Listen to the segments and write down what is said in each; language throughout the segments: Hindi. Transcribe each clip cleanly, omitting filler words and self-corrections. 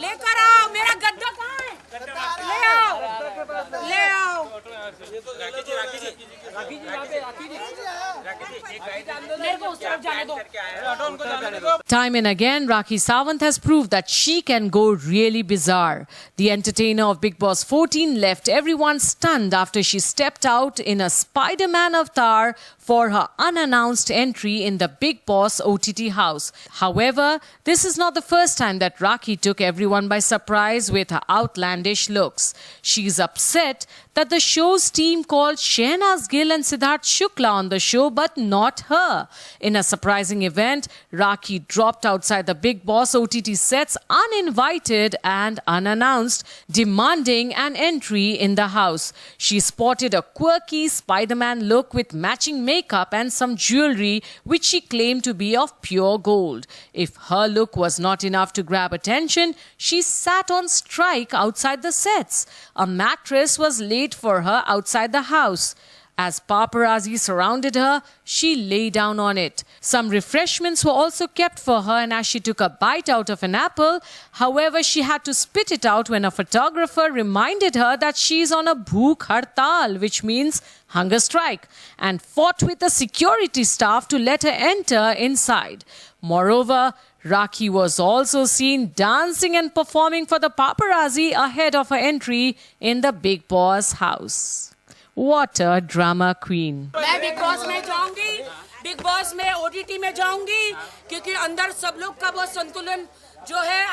लेकर आओ, मेरा गद्दा कहाँ है? ले आओ, ले आओ। मेरे को उस तरफ जाने दो। Time and again, Rakhi Sawant has proved that she can go really bizarre. The entertainer of Bigg Boss 14 left everyone stunned after she stepped out in a Spider-Man avatar for her unannounced entry in the Bigg Boss OTT house. However, this is not the first time that Rakhi took everyone by surprise with her outlandish looks. She's upset that the show's team called Shehnaz Gill and Siddharth Shukla on the show, but not her. In a surprising event, Rakhi dropped outside the Bigg Boss OTT sets uninvited and unannounced, demanding an entry in the house. She sported a quirky Spider-Man look with matching makeup and some jewelry which she claimed to be of pure gold. If her look was not enough to grab attention, she sat on strike outside the sets. A mattress was laid for her outside the house. As paparazzi surrounded her, she lay down on it. Some refreshments were also kept for her, and as she took a bite out of an apple, however, she had to spit it out when a photographer reminded her that she is on a bhook hartal, which means hunger strike, and fought with the security staff to let her enter inside. Moreover, Rakhi was also seen dancing and performing for the paparazzi ahead of her entry in the Bigg Boss house. What a drama queen. मैं बिग बॉस में जाऊंगी, बिग बॉस में ओटीटी में जाऊंगी, क्योंकि अंदर सब लोग का वो संतुलन जो है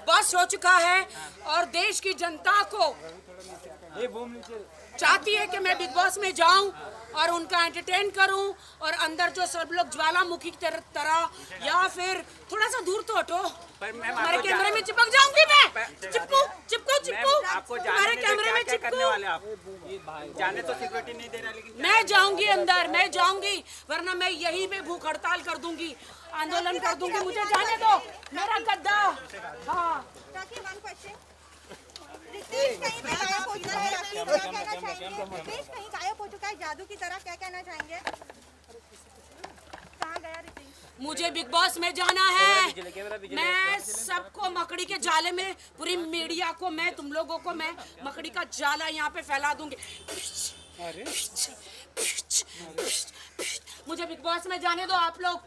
बस हो चुका है और देश की जनता को चाहती है कि मैं बिग बॉस में जाऊं और उनका एंटरटेन करूं और अंदर जो सब लोग ज्वालामुखी की तरह या फिर थोड़ा सा दूर तो हटो, हमारे कैमरे में चिपक जाऊंगी मैं, चिपकू चिपकू चिपकू, हमारे कैमरे में चिपकू। जाने तो सिक्योरिटी नहीं दे रहा, लेकिन मैं जाऊंगी अंदर, मैं जाऊंगी, वरना मैं यहीं पे भूख हड़ताल कर दूंगी, आंदोलन कर दूंगी, मुझे जाने दो, मेरा गद्दा। हाँ, रितेश कहीं पे गायब हो चुका है, क्या कहना चाहेंगे? रितेश कहीं गायब हो चुका है जादू की तरह, क्या कहना चाहेंगे? कहाँ गया रितेश? मुझे बिग बॉस में जाना है। मैं सबको मकड़ी के जाले में, पूरी मीडिया को, मैं तुम लोगों को मैं मकड़ी का जाला यहाँ पे फैला दूंगी। मुझे बिग बॉस में जाने दो आप लोग,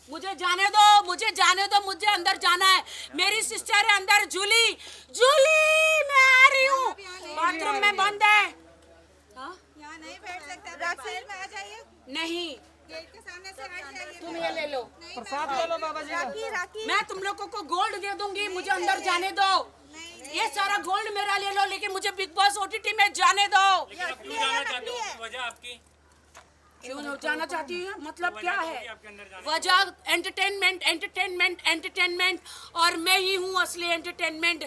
मुझे जाने दो, मुझे जाने दो, मुझे अंदर जाना है। मेरी सिस्टर है अंदर, जूली, जूली, मैं आ रही हूँ। बाथरूम में बंद है। यहाँ नहीं बैठ सकते, बैक साइड में आ जाइए। नहीं, गेट के सामने से हट जाइए। तुम ये ले लो, प्रसाद ले लो बाबा जी। राखी मैं तुम लोगों को गोल्ड दे दूंगी, मुझे अंदर जाने दो। ये सारा गोल्ड मेरा ले लो, लेकिन मुझे बिग बॉस ओटीटी में जाने दो। वजह आपकी क्यों जाना चाहती है, मतलब क्या है वजह? एंटरटेनमेंट, एंटरटेनमेंट, एंटरटेनमेंट, और मैं ही हूँ असली एंटरटेनमेंट।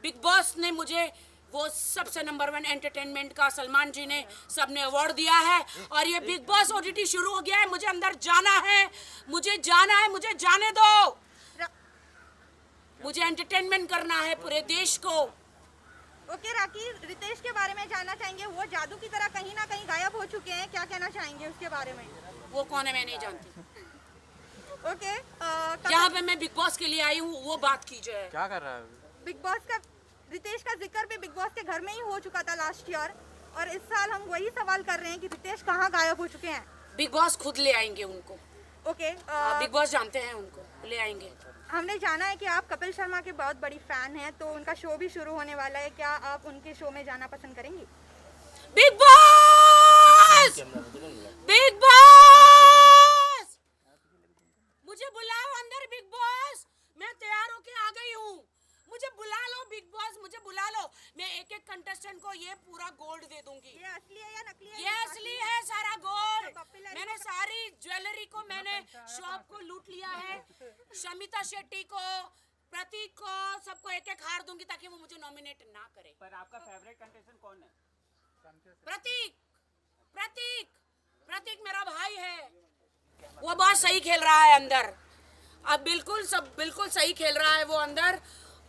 बिग बॉस ने मुझे वो सबसे नंबर 1 एंटरटेनमेंट का, सलमान जी ने सबने अवार्ड दिया है, और ये बिग बॉस ओटीटी शुरू हो गया है। मुझे अंदर जाना है, मुझे जाना है, मुझे जाने दो। मुझे एंटरटेनमेंट करना है पूरे देश को। ओके राखी, रितेश के बारे में जानना चाहेंगे, वो जादू की तरह कहीं ना कहीं गायब हो चुके हैं, क्या कहना चाहेंगे उसके बारे में? वो कौन है मैं नहीं जानती। ओके, जहाँ पे मैं बिग बॉस के लिए आई हूँ वो बात कीजिए। क्या कर रहा है? बिग बॉस का, रितेश का जिक्र भी बिग बॉस के घर में ही हो चुका था लास्ट ईयर, और इस साल हम वही सवाल कर रहे हैं कि रितेश कहाँ गायब हो चुके हैं। बिग बॉस खुद ले आएंगे उनको। ओके, बिग बॉस जानते हैं उनको, ले आएंगे। हमने जाना है कि आप कपिल शर्मा के बहुत बड़ी फैन हैं, तो उनका शो भी शुरू होने वाला है, क्या आप उनके शो में जाना पसंद करेंगी? बिग बॉस, बिग बॉस, मुझे बुलाओ अंदर। बिग बॉस, मैं तैयार होके आ गई हूँ, मुझे बुला लो बिग बॉस, मुझे बुला लो। मैं एक एक कंटेस्टेंट को ये पूरा गोल्ड दे दूंगी। ये असली है या नकली है? ये असली है सारा गोल्ड। मैंने सारी ज्वेलरी को, मैंने शॉप को लूट लिया है। शमिता शेट्टी को, प्रतीक को, सबको एक एक हार दूंगी ताकि वो मुझे नॉमिनेट ना करे। पर आपका फेवरेट कंटेस्टेंट कौन है? प्रतीक, प्रतीक, प्रतीक मेरा भाई है, वो बहुत सही खेल रहा है अंदर। अब बिल्कुल सही खेल रहा है वो अंदर,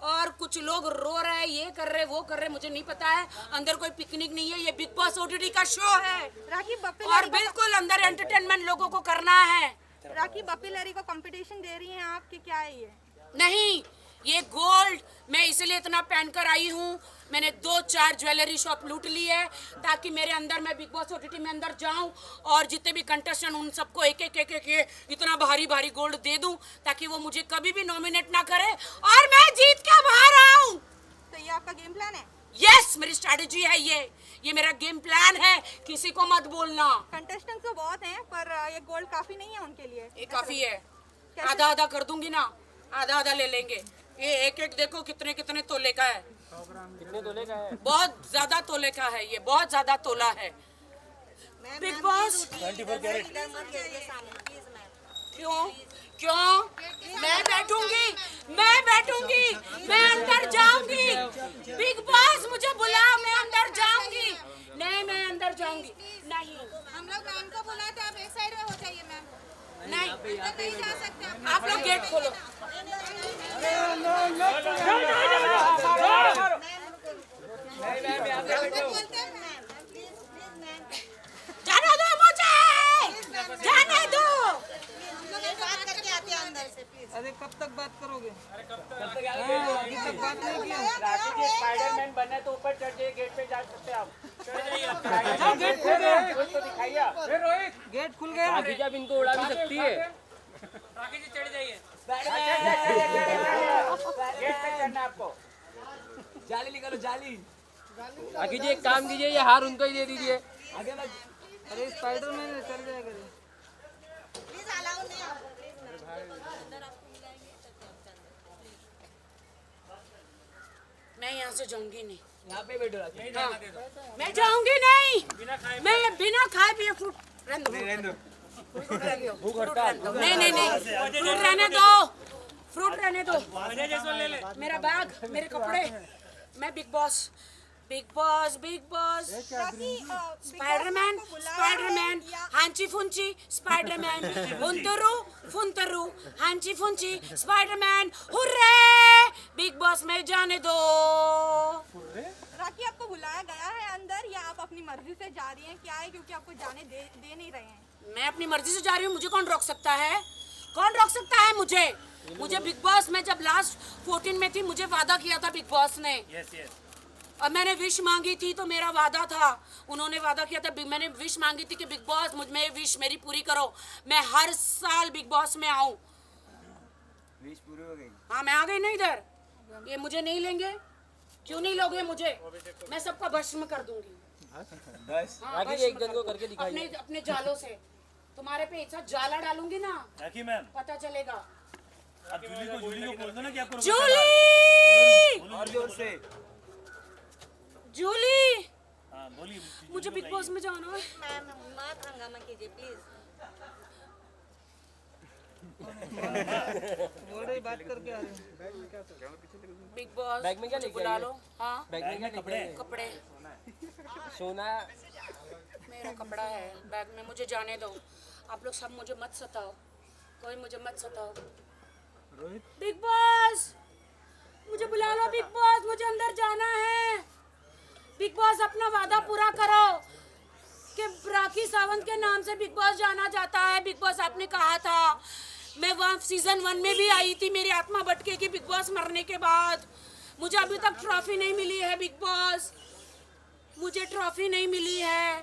और कुछ लोग रो रहे हैं, ये कर रहे, वो कर रहे, मुझे नहीं पता है। अंदर कोई पिकनिक नहीं है, ये बिग बॉस ओटीटी का शो है, राखी बप्पी और बिल्कुल अंदर एंटरटेनमेंट लोगों को करना है। राखी बप्पी लहरी को कंपटीशन दे रही हैं आप कि क्या है ये? नहीं, ये गोल्ड मैं इसलिए इतना पहन कर आई हूँ। मैंने 2-4 ज्वेलरी शॉप लूट ली है ताकि मेरे अंदर मैं बिग बॉस ओटीटी में अंदर जाऊं और जितने भी कंटेस्टेंट उन सबको एक इतना भारी भारी गोल्ड दे दूं ताकि वो मुझे कभी भी नॉमिनेट ना करे और मैं जीत के बाहर आऊं। तो ये आपका गेम प्लान है? यस, मेरी स्ट्रैटेजी है ये मेरा गेम प्लान है, किसी को मत बोलना। कंटेस्टेंट्स तो बहुत हैं पर ये गोल्ड काफी नहीं है उनके लिए। ये काफी है, आधा आधा कर दूंगी ना, आधा आधा ले लेंगे। ये एक देखो कितने कितने तोले का है। कितने तोले का है? बहुत ज्यादा तोले का है, ये बहुत ज्यादा तोला है। Big boss 24 carat. क्यों मैं बैठूंगी, मैं अंदर जाऊंगी। बिग बॉस मुझे बुलाओ, मैं अंदर जाऊंगी। नहीं, मैं अंदर जाऊंगी नहीं। हम लोग मैम को बुलाए थे, आप एक साइड में हो जाइए मैम। नहीं, नहीं जा सकते आप लोग गेट खोलो। जाने दो मुझे, जाने दो। बात करके आते हैं अंदर से प्लीज। अरे कब तक बात करोगे? कब तक अभी तक बात नहीं की। राखी जी स्पाइडरमैन बनना है तो ऊपर चढ़ जाइए, गेट पे जा सकते हैं आप। गेट खुल गया। तो दिखाइए आप। गेट खुल गया। राखी जी अब इनको उड़ा भी सकती है। राखी जी चढ़ जाइए। गेट पे चढ़ना आपको। जाली निकालो, जाली। राखी जी एक काम कीजिए, ये हार उनको ही दे दीजिए। अरे स्पाइडरमैन चल जाएगा। प्लीज अलाउ नहीं आपको। मैं यहाँ से जाऊंगी नहीं। यहाँ पे बैठो राखी। मैं जाऊंगी नहीं। मैं बिना खाए पिए फ्रूट रहने दो। भूख हड़ताल। नहीं, फ्रूट रहने दो, फ्रूट रहने दो। मेरा बैग, मेरे कपड़े। मैं बिग बॉस स्पाइडरमैन हांची फुंची स्पाइडरमैन फुंतरू हांची फुंची स्पाइडरमैन हुर्रे। बिग बॉस में जाने दो। राखी आपको बुलाया गया है अंदर या आप अपनी मर्जी से जा रही हैं? क्या है क्योंकि आपको जाने दे नहीं रहे हैं? मैं अपनी मर्जी से जा रही हूँ, मुझे कौन रोक सकता है? कौन रोक सकता है मुझे? बिग बॉस में जब लास्ट 14 में थी, मुझे वादा किया था बिग बॉस ने। और मैंने विश मांगी थी तो मेरा वादा था, उन्होंने वादा किया था, मैंने विश मांगी थी कि बिग बॉस मुझ में विश मेरी पूरी करो, मैं हर साल बिग बॉस में आऊं। विश पूरी हो गई। हाँ, मैं आ गई ना इधर। ये मुझे नहीं लेंगे, क्यों नहीं लोगे मुझे? मैं सबका भस्म कर दूंगी। बस हाँ, राखी जी एक जन को करके दिखाइए। अपने जालों से तुम्हारे पे ऐसा जाला डालूंगी ना, राखी मैम, पता चलेगा। आप जूली को बोल दो ना कि आपको जूली, और जोर से। जूली, हाँ बोलिए। मुझे बिग बॉस में जाना है। मैम मत हंगामा कीजिए प्लीज। बोल बात करके आ रहे हैं। बिग बॉस बैग में क्या लेके बुला आई लो। हाँ, बैग में क्या कपड़े कपड़े सोना। मेरा कपड़ा है बैग में, मुझे जाने दो। आप लोग सब मुझे मत सताओ, कोई मुझे मत सताओ। बिग बॉस मुझे बुला लो। बिग बॉस मुझे अंदर जाना है। बिग बॉस अपना वादा पूरा करो कि राखी सावंत के नाम से बिग बॉस जाना जाता है। बिग बॉस आपने कहा था, मैं वहाँ सीजन 1 में भी आई थी, मेरी आत्मा भटकेगी बिग बॉस मरने के बाद। मुझे अभी तक ट्रॉफी नहीं मिली है बिग बॉस, मुझे ट्रॉफी नहीं मिली है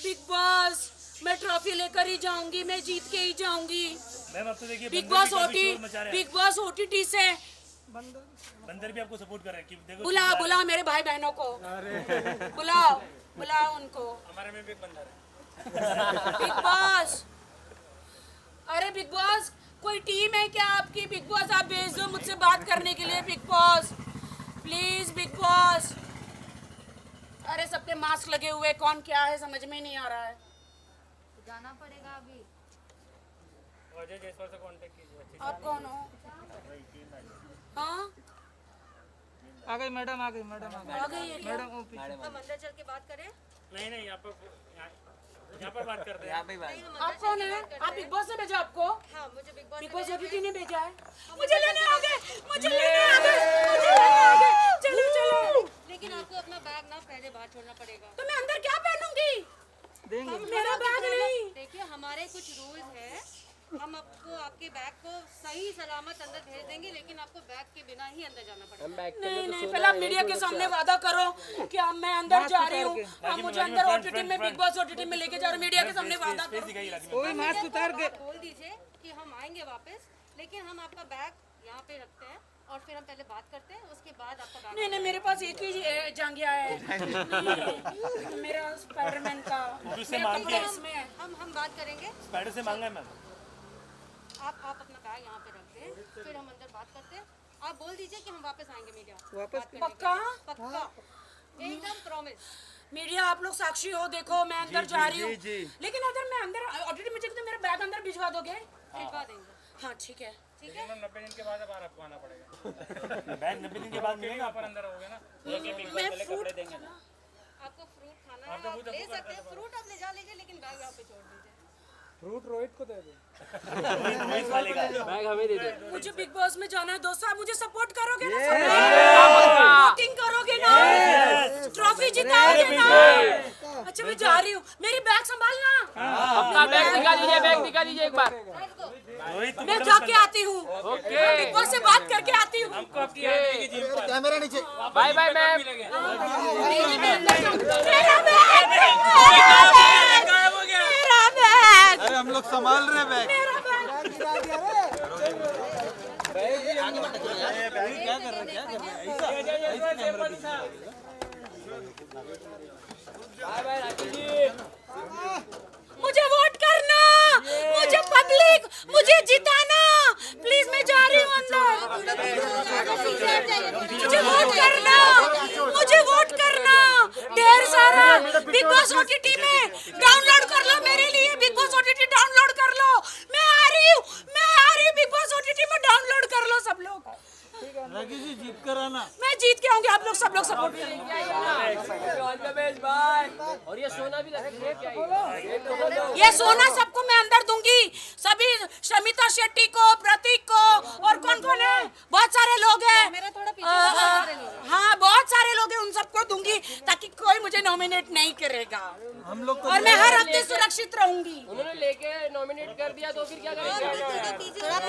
बिग बॉस। मैं ट्रॉफी लेकर ही जाऊंगी, मैं जीत के ही जाऊंगी। मैम अब तो देखिए बिग बॉस ओटीटी से बंदर भी आपको सपोर्ट कर रहे हैं कि देखो। बुलाओ मेरे भाई बहनों को, बुलाओ उनको। हमारे में भी एक बंदर है। बिग बॉस, अरे बिग बॉस कोई टीम है क्या आपकी? बिग बॉस आप भेज दो मुझसे बात करने के लिए। Big boss please, big boss. अरे सबके मास्क लगे हुए, कौन क्या है समझ में नहीं आ रहा है। जाना पड़ेगा अभी। अजय जायसवाल से कांटेक्ट कीजिए। आप कौन हो? हाँ, आ गई मैडम, आ गई मैडम, आ गई है क्या? मैडम वो पीछे। हम अंदर चल के बात करें? नहीं यहाँ पर बात करते हैं। यहाँ पे बात। आप कौन है? आप बिग बॉस से भेजा आपको? हाँ, मुझे big boss big boss OTT ने भेजा है। मुझे लेने आ गए। चलो। लेकिन आपको अपना बैग ना पहले बाहर छोड़ना पड़ेगा। तो मैं अंदर क्या पहनूंगी? देंगे। मेरा बैग नहीं। देखिए हमारे कुछ रूल्स हैं, हम आपको आपके बैग को सही सलामत अंदर भेज देंगे, लेकिन आपको बैग के बिना ही अंदर जाना पड़ेगा। नहीं नहीं, पहले आप मीडिया के सामने वादा करो कि अब मैं अंदर जा रही हूँ, आप मुझे अंदर ओटीटी में, बिग बॉस ओटीटी में लेके जा रहे हो, मीडिया के सामने वादा करो। कोई मास्क उतार के बोल दीजिए कि हम आएंगे वापस, लेकिन हम आपका बैग यहाँ पे रखते हैं और फिर हम पहले बात करते हैं, उसके बाद आपका बैग। नहीं नहीं, मेरे पास एक ही जांघिया है मेरा स्पाइडरमैन का, हम बात करेंगे। स्पाइडर से मांगा है मैम। आप अपना बैग यहाँ पे रखते हैं, फिर हम अंदर बात करते हैं। आप बोल दीजिए कि हम वापस आएंगे मीडिया। वापस पक्का? पक्का, एकदम प्रॉमिस। मीडिया आप लोग साक्षी हो, देखो मैं अंदर जा रही हूँ, लेकिन अगर मैं अंदर ऑडिट में चली तो मेरा बैग अंदर भिजवा दोगे? भिजवा देंगे। हाँ ठीक है। ठीक है, 90 दिन के बाद अब आपको आना पड़ेगा। बैग 90 दिन के बाद मिलेगा, पर अंदर होगे ना। मैं फ्रूट देंगे ना। आपको फ्रूट खाना है, आप ले सकते हैं, फ्रूट आप ले जा लीजिए, लेकिन बैग यहाँ पे छोड़ दीजिए। फ्रूट रोहित को दे दो। बैग हमें दे दो। मुझे बिग बॉस में जाना है दोस्तों, आप मुझे सपोर्ट करोगे ना? वोटिंग करोगे ना? ट्रॉफी जिताओगे ना? अच्छा मैं जा रही हूँ, मेरी बैग संभालना। अपना बैग दिखा दीजिए, बैग दिखा दीजिए एक बार। मैं जाके आती हूँ, बिग बॉस से बात करके आती हूँ। कैमरा नीचे। Bye bye ma'am. मेरा बैग, मेरा बैग, अरे हम लोग संभाल रहे हैं बैग। मेरा बैग। क्या कर रहे हैं? मुझे वोट करना, मुझे पब्लिक, मुझे जिताना, प्लीज मैं जा रही हूँ अंदर। मुझे वोट करना, मुझे वोट करना, ढेर सारा। बिग बॉस ओटीटी में डाउनलोड कर लो मेरे लिए, बिग बॉस ओटीटी डाउनलोड कर लो। मैं आ रही हूँ, मैं आ रही हूँ, बिग बॉस ओटीटी में डाउनलोड कर लो सब लोग। राखी जी जीत कर आना। मैं जीत के आऊंगी, आप लोग सब लोग सपोर्ट करेंगे। और ये सोना भी रखेंगे क्या? ये सोना सबको मैं अंदर दूंगी, सभी शमिता शेट्टी को, प्रतीक को, और कौन कौन है, बहुत सारे लोग हैं। मेरा थोड़ा पीछे हाँ बहुत सारे लोग हैं, उन सबको दूंगी ताकि कोई मुझे नॉमिनेट नहीं करेगा, हम लोग को और मैं हर हफ्ते सुरक्षित रहूंगी। उन्होंने लेके नॉमिनेट कर दिया तो फिर क्या करेंगे? थोड़ा पीछे आ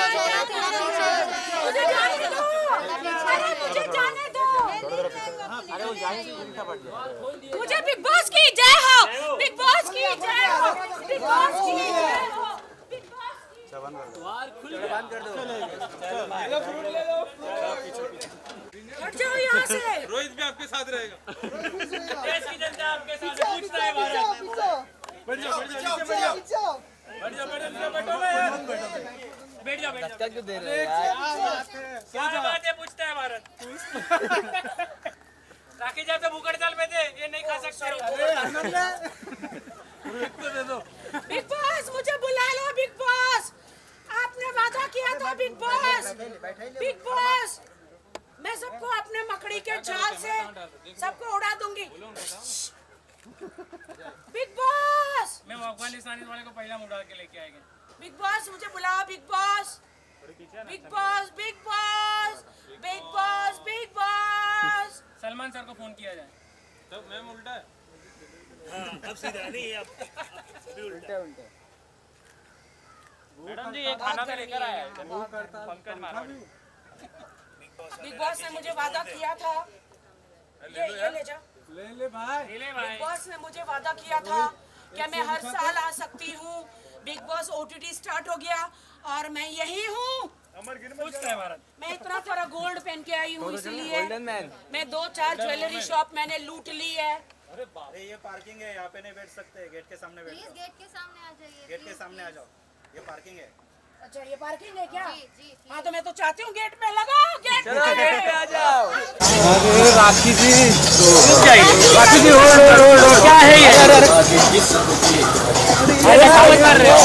जाओ, थोड़ा पीछे आ जाओ। मुझे जाने दो, अरे मुझे जाने दो। मुझे बिग बॉस की जय हो, बिग बॉस की जय हो, बिग बॉस की जय हो, बिग बॉस की। हट जाओ यहाँ से। रोहित भी आपके साथ रहेगा। देश की जनता आपके साथ है, पूछता है भारत। बैठ जाओ, बैठ जाओ, बैठ जाओ, बैठ जाओ, बैठ जाओ, बैठो ना यार। बैठ जाओ, बैठ जाओ। क्यों दे रहे हैं? क्या बात है, पूछता है भारत। राखी जब तो भूख हड़ताल पे थे, ये नहीं खा सकते हो। रोहित को दे दो। बिग बॉस मुझे बुला लो, बिग बॉस आपने वादा किया था, बिग बॉस, बिग बॉस मैं सबको अपने मकड़ी के जाल से सबको उड़ा दूंगी। बिग बॉस, मैं अफगानिस्तानी वाले को पहला उड़ा के लेके आएंगे। बिग बॉस मुझे बुलाओ, big boss, big boss, big boss, big boss, big boss. Salman sir को फोन किया जाए। तब मैम उल्टा है। हाँ, अब सीधा नहीं, अब उल्टा उल्टा। मैडम जी ये खाना तो लेकर आया है पंकज मारवाड़ी। बिग बॉस ने मुझे वादा किया था, ये ले जा, ले भाई। बिग बॉस ने मुझे वादा किया था कि मैं हर साल आ सकती हूँ। बिग बॉस ओटीटी स्टार्ट हो गया और मैं यही हूँ। पूछता है भारत। मैं इतना सारा गोल्ड पहन के आई हूँ, इसलिए मैं 2-4 ज्वेलरी शॉप मैंने लूट ली है। अरे ये पार्किंग है, यहाँ पे नहीं बैठ सकते, गेट के सामने बैठ जाओ। गेट के सामने आ जाइए, गेट के सामने आ जाओ, ये पार्किंग है। अच्छा ये पार्किंग है क्या? जी। हाँ तो मैं तो चाहती हूँ गेट पे लगाओ, गेट पे आ जाओ। अरे राखी जी, राखी जी होल्ड क्या है ये? अरे क्या कर रहे हो?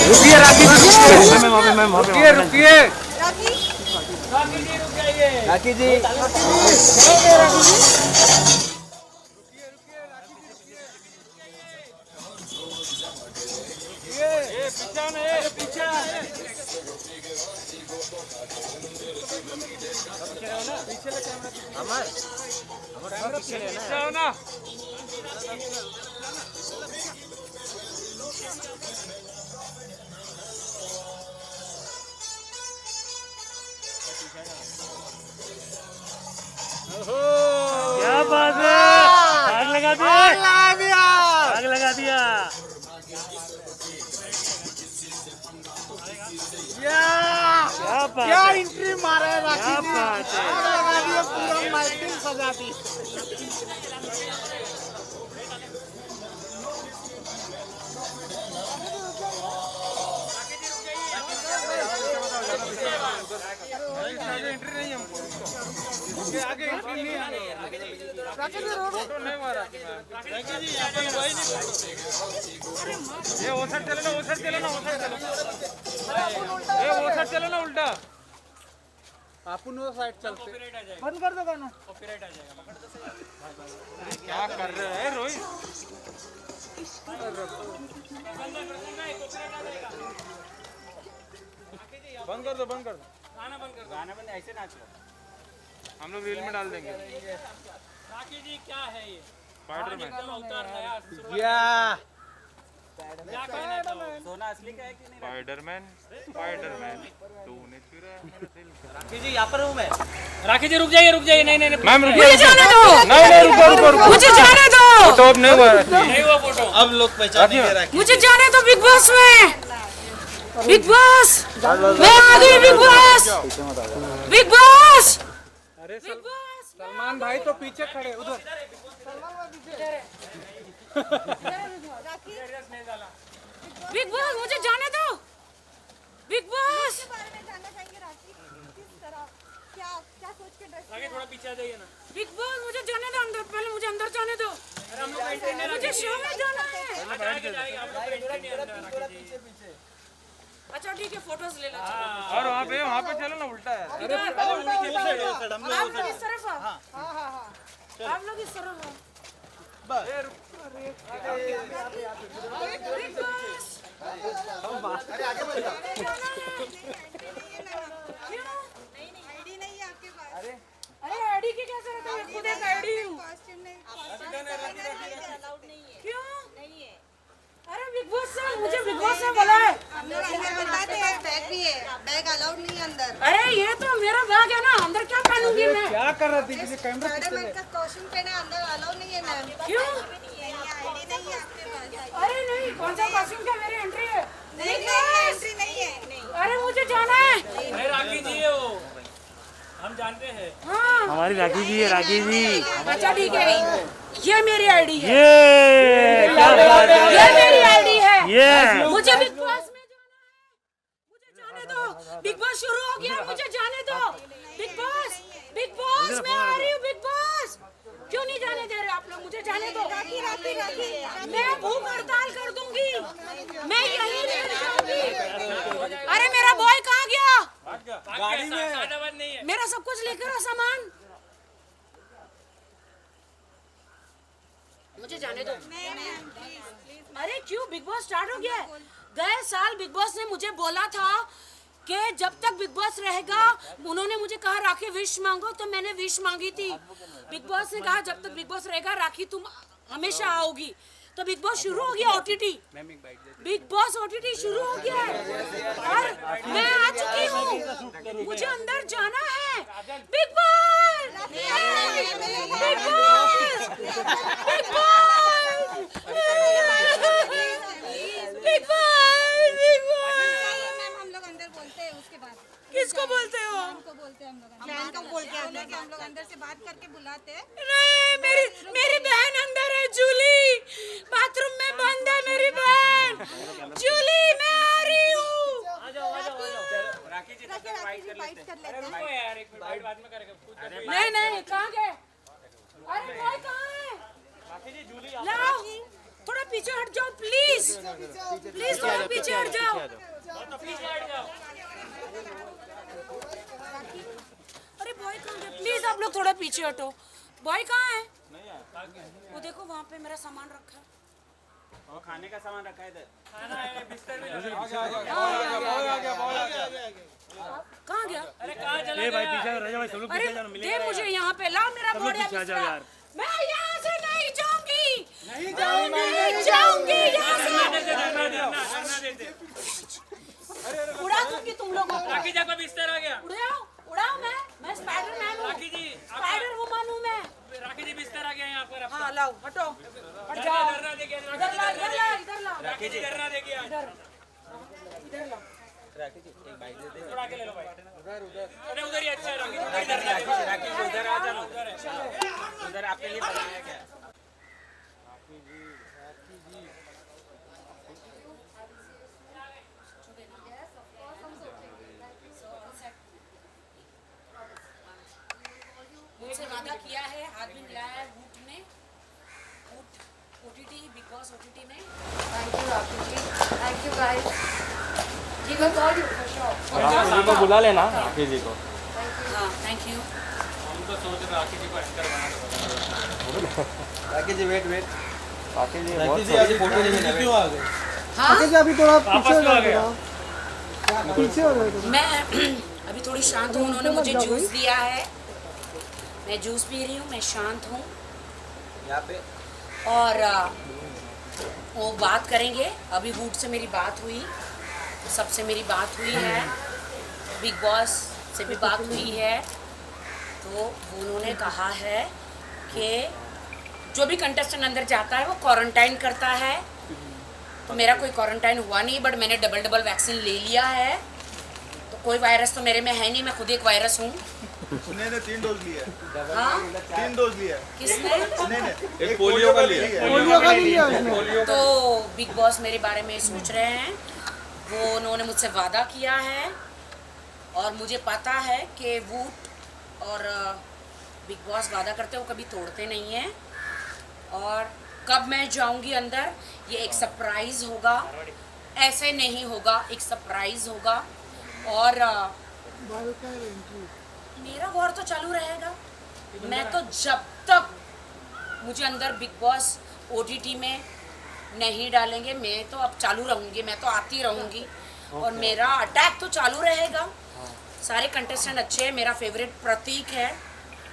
रुकिए राखी रुकिए रुकिए राखी जी पीछे पीछे ले कैमरा पीछे पीछे आओ ना। क्या बात है, आग लगा दिया, आग लगा दिया। क्या एंट्री मारा है राखी जी, लगा दिया पूरा माइटिंग सजा दी। एंट्री नहीं हमको, उसके आगे एंट्री नहीं है। राखी जी फोटो नहीं मारा राखी जी, यहाँ पर वही नहीं। ये वो साइड चलो ना, वो साइड चलो ना, वो साइड चलो, ये वो साइड चलो ना उल्टा। अपन वो साइड चलते, बंद कर दो गाना, कॉपीराइट आ जाएगा। क्या कर रहे हैं रोहित? बंद कर दो, बंद कर दो, गाना बंद कर, गाना बंद, ऐसे नाच लो। हम लोग रील में डाल देंगे। राखी जी क्या है ये? स्पाइडरमैन अवतार नया या क्या कहना था? सोना असली का है कि नहीं? स्पाइडरमैन, स्पाइडरमैन तूने चुराया मेरा दिल। राखी जी यहाँ पर हूँ मैं। राखी जी रुक जाइए, रुक जाइए। नहीं नहीं मैम रुकिए, मुझे जाने दो, नहीं रुको रुको रुको, मुझे जाने दो, तो अब नहीं हुआ। नहीं हुआ फोटो। अब लोग पहचानेंगे राखी। मुझे जाने दो बिग बॉस में। बिग बॉस, मैं आ गई बिग बॉस, बिग बॉस, अरे बिग बॉस। सलमान भाई तो पीछे खड़े उधर। बिग बॉस मुझे जाने दो, बिग बॉस। के बारे में जानना चाहेंगे राखी, किस तरह, क्या क्या सोच के ड्रेस राखी थोड़ा पीछे आ जाइए ना। बिग बॉस मुझे जाने दो अंदर, पहले मुझे अंदर जाने दो, मुझे शो में जाना है। अच्छा ठीक है, फोटोज ले लो। और वहाँ पे चलो ना, उल्टा है। आप लोग इस तरफ आओ, आप लोग इस तरफ आओ। बिग बॉस आईडी नहीं है आपके पास? अरे आईडी की क्या जरूरत है, मैं खुद एक आईडी हूँ। कॉस्ट्यूम नहीं, अलाउड नहीं है, क्यों? नहीं है। अरे बिग बॉस से मुझे बिग बॉस ने बोला है। हम लोग अंदर बताते हैं, बैग भी है, बैग अलाउड नहीं है अंदर। अरे ये तो मेरा बैग है ना, अंदर क्या पहनूंगी मैं? क्या कर रहा थी? कैमरा स्पाइडरमैन का कॉस्ट्यूम पहना, अंदर अलाउड नहीं है मैम। क्यों? आईडी नहीं है आपके पास? अरे नहीं, कौन सा कॉस्ट्यूम क्या मेरी एंट्री है? नहीं, एंट्री नहीं है। अरे मुझे जाना है। अरे राखी जी है वो, हम जानते हैं। हाँ हमारी राखी जी है, राखी जी। अच्छा ठीक है, ये मेरी आईडी है, ये क्या बात है? ये मेरी आईडी है। ये मुझे बिग बॉस में जाना है, मुझे जाने दो। बिग बॉस शुरू हो गया, मुझे जाने दो। बिग बॉस मैं आ रही हूँ। बिग बॉस क्यों नहीं जाने दे रहे आप लोग? मुझे जाने दो। मैं भूख हड़ताल कर दूंगी, मैं यहीं नहीं जाऊंगी। अरे मेरा बॉय कहाँ गया? गाड़ी में नहीं है। मेरा सब कुछ लेकर आओ सामान, मुझे जाने दो। अरे क्यों? बिग बॉस स्टार्ट हो गया है। गए साल बिग बॉस ने मुझे बोला था कि जब तक बिग बॉस रहेगा, उन्होंने मुझे कहा राखी विश मांगो, तो मैंने विश मांगी थी। बिग बॉस ने कहा जब तक बिग बॉस रहेगा राखी तुम हमेशा आओगी। तो बिग बॉस शुरू हो गया, ओटीटी बिग बॉस ओटीटी शुरू हो गया है और मैं आ चुकी हूँ। मुझे अंदर जाना है। Big boss, big boss, big boss, big boss, big boss. Ma'am हम लोग अंदर बोलते हैं, उसके बाद किसको बोलते हो? को बोलते हैं हम लोग, बहन को बोलते हैं हम लोग अंदर से बात करके बुलाते हैं। नहीं, मेरी बहन अंदर है। जूली बाथरूम में बंद है, मेरी बहन जूली। मैं आ रही हूँ। राखी जी राखी जी फाइट कर लेते हैं। यार एक मिनट बाद में करेंगे। नहीं कहाँ गए? अरे बॉय कहाँ है? लाओ, थोड़ा पीछे हट जाओ प्लीज, प्लीज थोड़ा पीछे हट जाओ। अरे बॉय कहाँ गए? प्लीज आप लोग थोड़ा पीछे हटो। बॉय कहाँ है? वो देखो वहाँ पे मेरा सामान रखा है। और खाने का सामान रखा है इधर। खाना है बिस्तर में। कहाँ गया? अरे कहाँ चला गया? अरे दे मुझे पीछे आ जाओ यार। मैं यहाँ से नहीं जाऊंगी, नहीं जाऊंगी यहाँ से। उड़ा दूंगी तुम लोगों को। राखी जी का बिस्तर आ गया। उड़ाओ मैं स्पाइडरमैन हूँ, राखी जी स्पाइडर वुमन हूँ मैं। राखी जी बिस्तर आ गया यहाँ पर। हाँ लाओ, हटो, हट जाओ। डरना देखिए, इधर ला, इधर ला, इधर ला। राखी जी डरना देखिए। इधर ला। थोड़ा आगे ले लो भाई। अरे उधर ही अच्छा है। राखी जी उधर आ जाओ। उधर आपके लिए बनाया गया। मुझसे वादा किया है, हाथ भी मिलाया है वूट में, OTT बिग बॉस OTT में। Thank you, Rafi ji. Thank you, guys. He will call you for sure. राखी जी को बुला लेना, राखी जी को। हाँ, थैंक यू। हम तो सोच रहे राखी जी को एंकर बना दो। राखी जी वेट राखी जी राखी जी आज फोटो लेने क्यों आ गए? हाँ, अभी थोड़ा वापस क्यों आ गया? पीछे हो गए। मैं अभी थोड़ी शांत हूँ। उन्होंने मुझे जूस दिया है, मैं जूस पी रही हूँ, मैं शांत हूँ। यहाँ पे और वो बात करेंगे। अभी वूट से मेरी बात हुई, सबसे मेरी बात हुई है, बिग बॉस से भी बात हुई है। तो उन्होंने कहा है कि जो भी कंटेस्टेंट अंदर जाता है वो क्वारंटाइन करता है। तो मेरा कोई क्वारंटाइन हुआ नहीं, बट मैंने डबल वैक्सीन ले लिया है, तो कोई वायरस तो मेरे में है नहीं, मैं खुद एक वायरस हूँ। उसने 3 डोज लिया है। हाँ, 3 डोज लिया है। किसने? उसने एक पोलियो का लिया। तो बिग बॉस मेरे बारे में सोच रहे हैं। वो उन्होंने मुझसे वादा किया है और मुझे पता है कि वूट और बिग बॉस वादा करते वो कभी तोड़ते नहीं हैं। और कब मैं जाऊंगी अंदर ये एक सरप्राइज़ होगा, ऐसे नहीं होगा, एक सरप्राइज़ होगा। और मेरा वॉर तो चालू रहेगा। मैं तो जब तक मुझे अंदर बिग बॉस OTT में नहीं डालेंगे, मैं तो अब चालू रहूँगी, मैं तो आती रहूँगी और मेरा अटैक तो चालू रहेगा। सारे कंटेस्टेंट अच्छे हैं। मेरा फेवरेट प्रतीक है,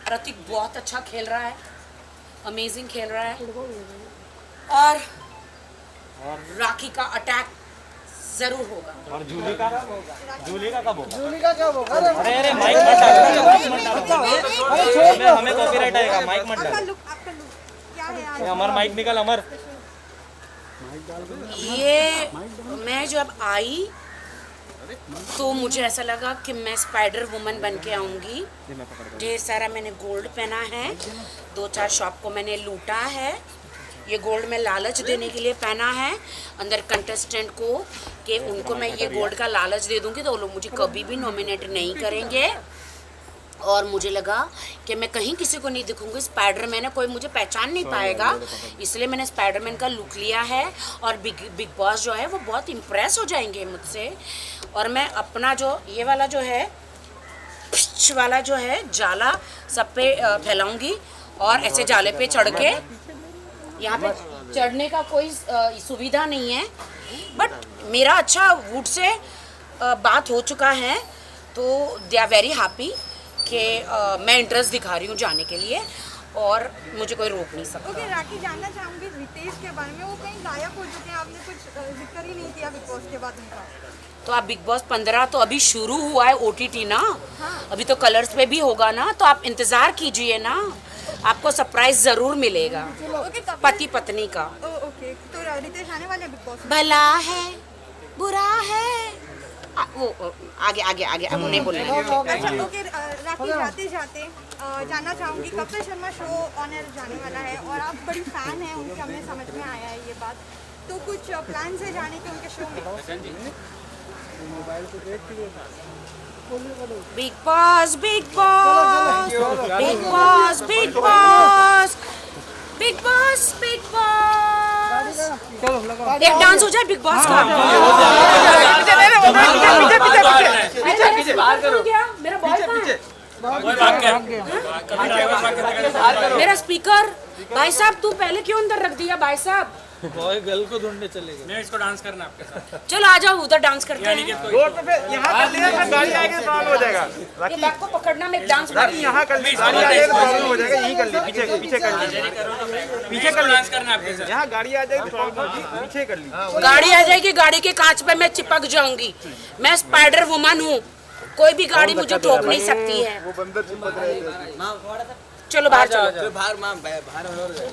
प्रतीक बहुत अच्छा खेल रहा है, अमेजिंग खेल रहा है। और राखी का अटैक जरूर होगा। और जूली का कब होगा? अरे माइक मत डालो, हमें कॉपीराइट आएगा। माइक मत डालो। आपका लुक क्या है आज? अमर माइक निकल, अमर। ये मैं जब आई तो मुझे ऐसा लगा कि मैं स्पाइडर वुमन बन के आऊँगी। ढेर सारा मैंने गोल्ड पहना है, 2-4 शॉप को मैंने लूटा है। ये गोल्ड मैं लालच देने के लिए पहना है अंदर कंटेस्टेंट को, कि उनको मैं ये गोल्ड का लालच दे दूँगी तो वो लोग मुझे कभी भी नॉमिनेट नहीं करेंगे। और मुझे लगा कि मैं कहीं किसी को नहीं दिखूंगी, स्पाइडरमैन है, कोई मुझे पहचान नहीं पाएगा, इसलिए मैंने स्पाइडरमैन का लुक लिया है। और बिग बॉस जो है वो बहुत इम्प्रेस हो जाएंगे मुझसे। और मैं अपना जो ये वाला जो है वाला जो है जाला सब पे फैलाऊंगी और ऐसे जाले पे चढ़ के, यहाँ पे चढ़ने का कोई सुविधा नहीं है, बट मेरा अच्छा वुड से बात हो चुका है, तो दे आर वेरी हैप्पी कि मैं इंटरेस्ट दिखा रही हूँ जाने के लिए और मुझे कोई रोक नहीं सकता। ओके, राखी जानना चाहूँगी रितेश के बारे में, वो कहीं गायब हो चुके हैं, आपने कुछ जिक्र ही नहीं किया बिग बॉस के बाद उनका। तो आप बिग बॉस 15 तो अभी शुरू हुआ है OTT ना, अभी तो कलर्स पे भी होगा ना, तो आप इंतज़ार कीजिए ना, आपको सरप्राइज ज़रूर मिलेगा पति पत्नी का। ओके, तो रितेश आने वाले बिग बॉस? भला है बुरा है वो आगे आगे आगे अब उन्हें बोलेंगे। अच्छा, ओके राखी, जाते जाते जानना चाहूँगी Kapil Sharma show on air जाने वाला है और आप बड़ी फैन हैं उनके, हमें समझ में आया है ये बात, तो कुछ प्लान है जाने के उनके शो में? Big boss big boss big boss big boss big boss big boss, एक डांस हो जाए बिग बॉस का। मेरा बॉय मेरा स्पीकर, भाई साहब तू पहले क्यों अंदर रख दिया भाई साहब? बॉय गर्ल को ढूंढने चले गए। मैं इसको डांस करना आपके साथ। चलो आ जाओ उधर डांस करते हैं। रोड पे फिर यहाँ कर लिया फिर गाड़ी आगे तो प्रॉब्लम हो जाएगा। ये बैग को पकड़ना में डांस राखी यहाँ कर ली, गाड़ी आगे तो प्रॉब्लम हो जाएगा। यहीं कर ली, पीछे पीछे कर ली, पीछे कर डांस करना आपके साथ। यहाँ गाड़ी आ जाएगी तो प्रॉब्लम होगी, पीछे कर ली। गाड़ी आ जाएगी, गाड़ी के कांच पे मैं चिपक जाऊंगी। मैं स्पाइडर वुमन हूँ, कोई भी गाड़ी मुझे ठोक नहीं सकती है। वो बंदर चिपक रहे थे। चलो बाहर चलो, बाहर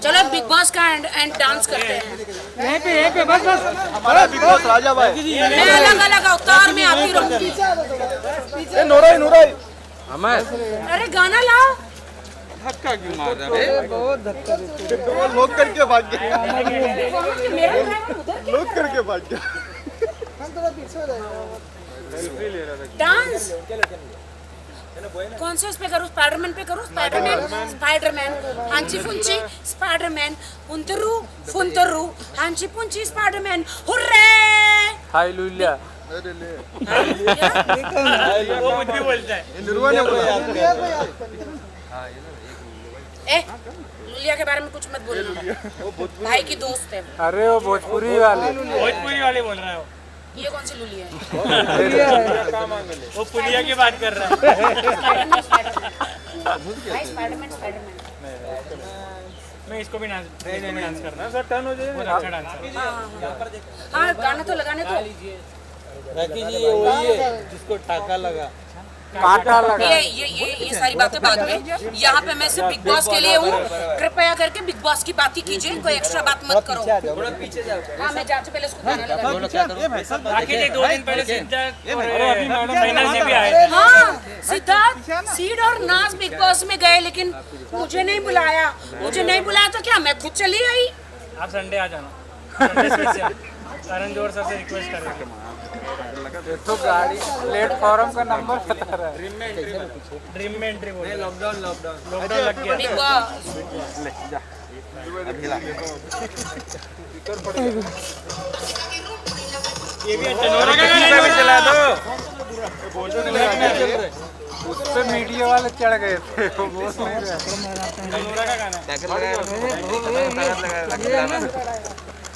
चलो बिग बॉस का एंड डांस करते हैं। यहीं पे बस हमारा बिग बॉस राजा भाई। मैं अलग अलग अवतार में आती रहूंगी। नूराई अरे गाना लाओ। धक्का क्यों मार रहा है? बहुत धक्का देते हैं। वो लोग करके भाग गया। लोग करके भाग गया। डांस कौन से उस पे करूँ? स्पाइडरमैन पे करूँ? स्पाइडरमैन हांची फुंची स्पाइडरमैन उंतरू फुंतरू हांची फुंची स्पाइडरमैन हुर्रे हालेलुया। अरे ले वो कुछ भी बोलता है। नुरवा ने बोला ए लुलिया के बारे में कुछ मत बोलना, भाई की दोस्त है। अरे वो भोजपुरी वाले बोल रहा है वो। ये कौन सी लुलिया है? वो पुलिया की बात कर रहा है। भाई स्पाइडरमैन मैं इसको भी डांस करना सर, टर्न हो जाए। अच्छा डांस हाँ गाना तो लगाने तो। राखी जी वही है जिसको टाका लगा, काटा लगा। ये सारी बातें बाद में। यहाँ पे मैं सिर्फ बिग बॉस के लिए हूँ। कृपया करके बिग बॉस की बात ही कीजिए, कोई एक्स्ट्रा बात मत करो। थोड़ा पीछे जाओ। हाँ मैं जाने से पहले उसको गाना लगा। राखी जी 2 दिन पहले सिद्धार्थ फाइनल से भी आए थे। हाँ सिद्धार्थ सीड और नाज बिग बॉस में गए, लेकिन मुझे नहीं बुलाया। तो क्या मैं खुद चली आई। आप संडे आ जाना। Sunday special Karan Johar sir से रिक्वेस्ट कर रहे हैं। तो गाड़ी प्लेटफॉर्म का नंबर बता रहा है। ड्रीम में एंट्री बोल। लॉकडाउन लग गया। बिग बॉस ये भी अच्छा नोरा का गाना चला दो। उस पे मीडिया वाले चढ़ गए थे, वो बोल नहीं रहे। नोरा का गाना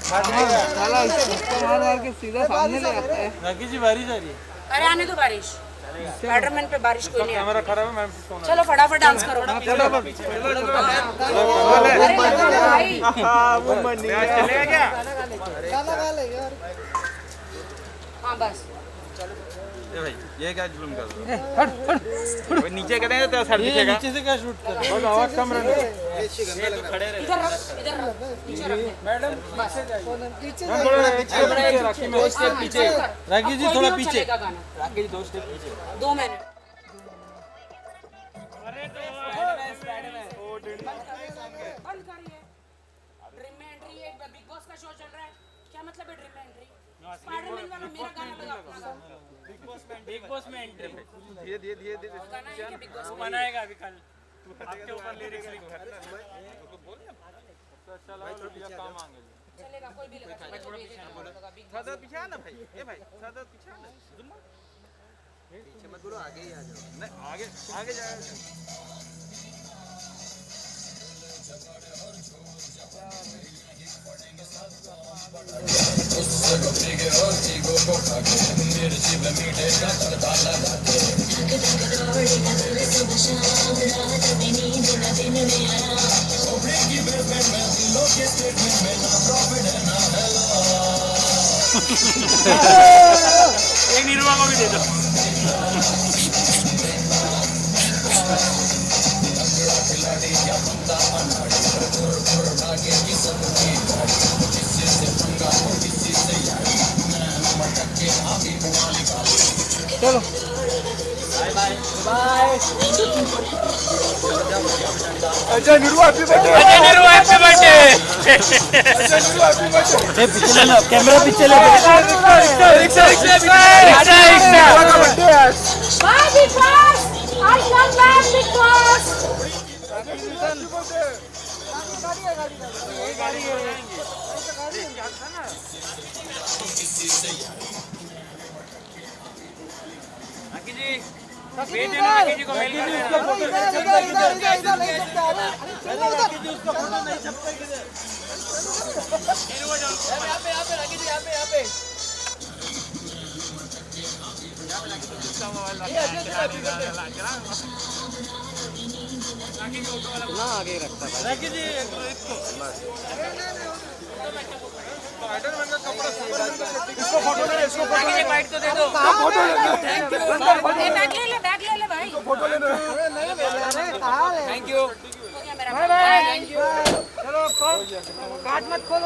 मार के सीधा सामने ले आता है। राखी जी बारिश आ रही है। अरे आने दो बारिश। स्पाइडरमैन पे बारिश कोई नहीं कैमरा आती। खराब है मैम। चलो फटाफट डांस करो। अरे भाई चलेगा क्या? हाँ बस ये क्या जुल्म कर रहा है? नीचे करेंगे तो सर दिखेगा। नीचे से क्या शूट कर रहे हो? आवाज कम रहने दो। इधर रख नीचे रख। मैडम पीछे जाइए। थोड़ा पीछे राखी में 2 स्टेप पीछे। राखी जी थोड़ा पीछे। राखी जी 2 स्टेप पीछे। 2 मिनट। बंद करिए। ड्रीम में एंट्री है, बिग बॉस का शो चल रहा है। क्या मतलब है ड्रीम में एंट्री? स्पाइडरमैन वाला मेरा गाना लगा अपना गाना। बिग बॉस में एंट्री धीरे गाना है कि बिग बॉस में? बनाएगा अभी कल आपके ऊपर लिरिक्स लिखा। चलेगा कोई भी लगा। मैं थोड़ा पीछे बिग बॉस। पीछे आना भाई। ए भाई सादा पीछे आना। पीछे मत बोलो, आगे ही आ जाओ। नहीं आगे आगे जाओ। एक निरुआ को भी दे दो। चलो अच्छा निरुआ हैप्पी बर्थडे। पीछे ले कैमरा, पीछे ले। Bye Big Boss! I come back Big Boss! राखी जी भेज देना राखी जी को, मेल कर देना। आगे रखता है राखी जी इसको स्पाइडरमैन का कपड़ा इसको फोटो ले, इसको फोटो ले, बाइट तो दे दो। फोटो ले, बैग ले ले भाई। फोटो ले। Thank you. हो गया मेरा। चलो काट मत खोलो।